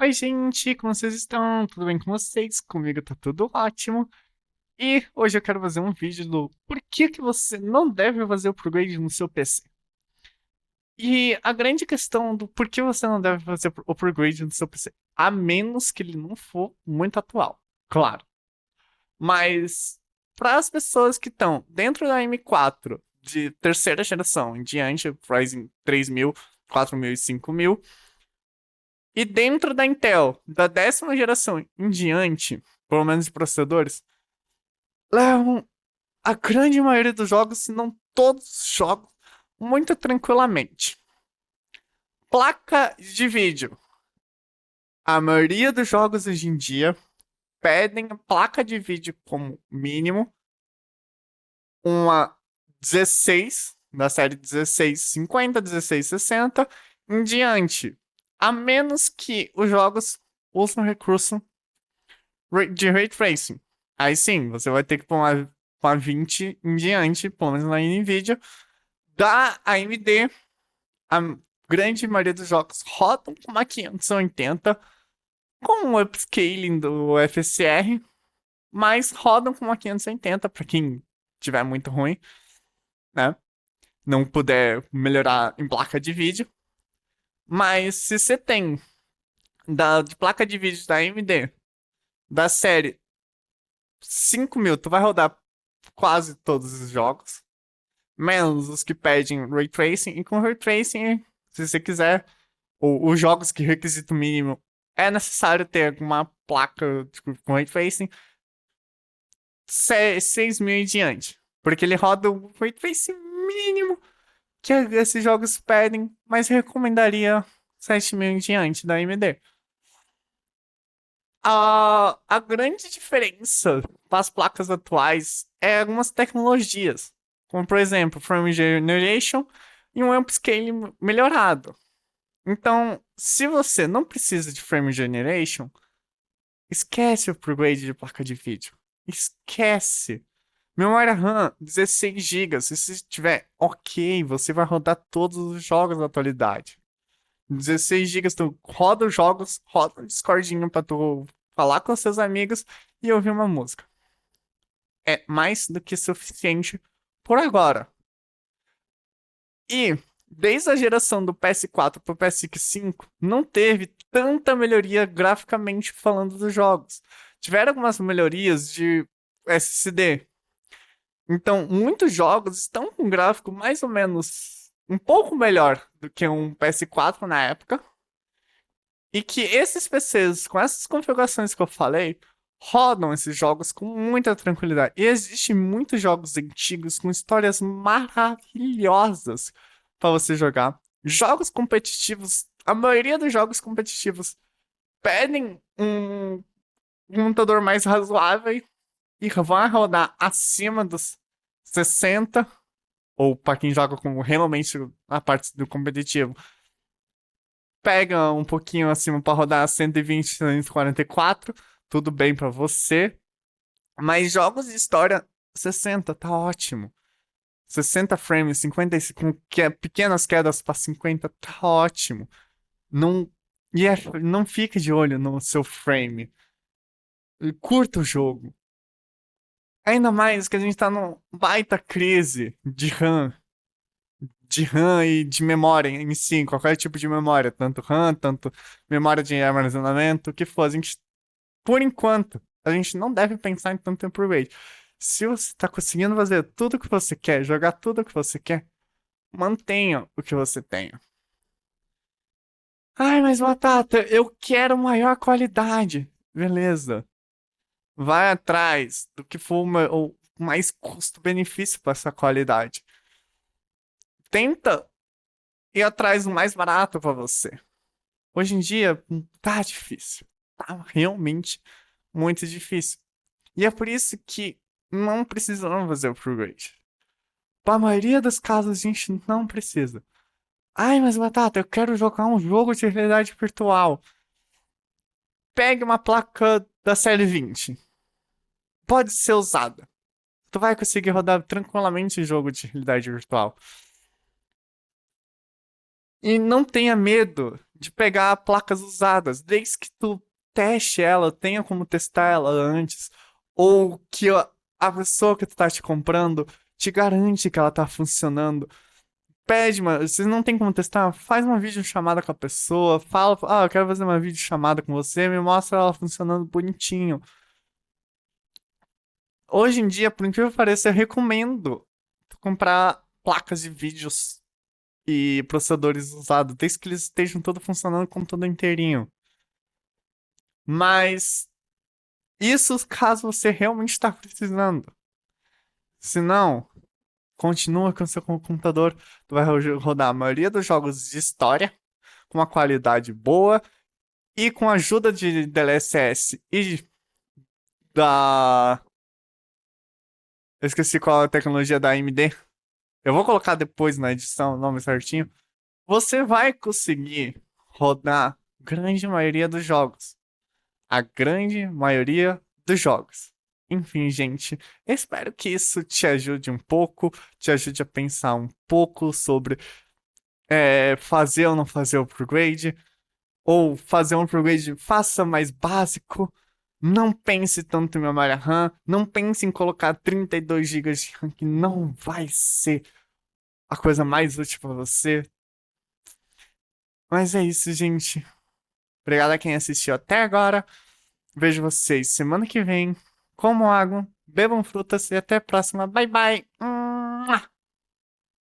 Oi, gente, como vocês estão? Tudo bem com vocês? Comigo tá tudo ótimo. E hoje eu quero fazer um vídeo do por que que você não deve fazer upgrade no seu PC. E a grande questão do por que você não deve fazer upgrade no seu PC, a menos que ele não for muito atual, claro. Mas para as pessoas que estão dentro da M4 de terceira geração em diante, Ryzen 3000, 4000 e 5000, e dentro da Intel, da décima geração em diante, pelo menos de processadores, levam a grande maioria dos jogos, se não todos os jogos, muito tranquilamente. Placa de vídeo. A maioria dos jogos hoje em dia pedem a placa de vídeo como mínimo uma 16, da série 1650, 1660 em diante. A menos que os jogos usem recurso de Ray Tracing. Aí sim, você vai ter que pôr uma 20 em diante, pelo menos na NVIDIA. Da AMD, a grande maioria dos jogos rodam com uma 580, com o upscaling do FSR, mas rodam com uma 580 para quem tiver muito ruim, né? Não puder melhorar em placa de vídeo. Mas se você tem de placa de vídeo da AMD, da série 5000, tu vai rodar quase todos os jogos, menos os que pedem Ray Tracing. E com Ray Tracing, se você quiser, os jogos que requisito mínimo é necessário ter alguma placa tipo, com Ray Tracing, 6000 em diante. Porque ele roda o Ray Tracing mínimo que esses jogos pedem, mas recomendaria 7000 em diante da AMD. A grande diferença para as placas atuais é algumas tecnologias, como por exemplo, Frame Generation e um upscale melhorado. Então, se você não precisa de Frame Generation, esquece o upgrade de placa de vídeo. Esquece. Memória RAM, 16 GB. Se você estiver ok, você vai rodar todos os jogos da atualidade. 16 GB, tu roda os jogos, roda um Discordinho pra tu falar com seus amigos e ouvir uma música. É mais do que suficiente por agora. E desde a geração do PS4 pro PS5, não teve tanta melhoria graficamente falando dos jogos. Tiveram algumas melhorias de SSD. Então, muitos jogos estão com gráfico mais ou menos um pouco melhor do que um PS4 na época. E que esses PCs, com essas configurações que eu falei, rodam esses jogos com muita tranquilidade. E existem muitos jogos antigos com histórias maravilhosas para você jogar. Jogos competitivos, a maioria dos jogos competitivos pedem um computador mais razoável e vão rodar acima dos 60, ou para quem joga com realmente a parte do competitivo, pega um pouquinho acima para rodar 120, 144, tudo bem para você. Mas jogos de história, 60, tá ótimo. 60 frames, 55, com pequenas quedas para 50, tá ótimo. Não, não fique de olho no seu frame. Curta o jogo. Ainda mais que a gente tá numa baita crise de RAM e de memória em si, qualquer tipo de memória, tanto RAM, tanto memória de armazenamento, o que for. Por enquanto, a gente não deve pensar em tanto upgrade. Se você está conseguindo fazer tudo o que você quer, jogar tudo o que você quer, mantenha o que você tem. Ai, mas Batata, eu quero maior qualidade. Beleza. Vai atrás do que for o mais custo-benefício para essa qualidade. Tenta ir atrás do mais barato para você. Hoje em dia, tá difícil. Tá realmente muito difícil. E é por isso que não precisamos fazer o upgrade. Para a maioria dos casos, a gente não precisa. Ai, mas Batata, eu quero jogar um jogo de realidade virtual. Pegue uma placa da série 20. Pode ser usada. Tu vai conseguir rodar tranquilamente jogo de realidade virtual. E não tenha medo de pegar placas usadas, desde que tu teste ela, tenha como testar ela antes, ou que a pessoa que tu tá te comprando te garante que ela tá funcionando. Pede, mano, vocês não tem como testar? Faz uma videochamada com a pessoa, fala, eu quero fazer uma videochamada com você, me mostra ela funcionando bonitinho. Hoje em dia, por incrível que pareça, eu recomendo tu comprar placas de vídeos e processadores usados, desde que eles estejam todos funcionando com tudo inteirinho. Mas isso caso você realmente está precisando. Se não, continua com seu computador. Tu vai rodar a maioria dos jogos de história com uma qualidade boa e com a ajuda de DLSS e da. Eu esqueci qual é a tecnologia da AMD. Eu vou colocar depois na edição o nome certinho. Você vai conseguir rodar grande maioria dos jogos. A grande maioria dos jogos. Enfim, gente, espero que isso te ajude um pouco, te ajude a pensar um pouco sobre fazer ou não fazer o upgrade, ou fazer um upgrade, faça mais básico. Não pense tanto em memória RAM, não pense em colocar 32 gigas de RAM, que não vai ser a coisa mais útil para você. Mas é isso, gente. Obrigado a quem assistiu até agora. Vejo vocês semana que vem. Comam água, bebam frutas e até a próxima. Bye, bye.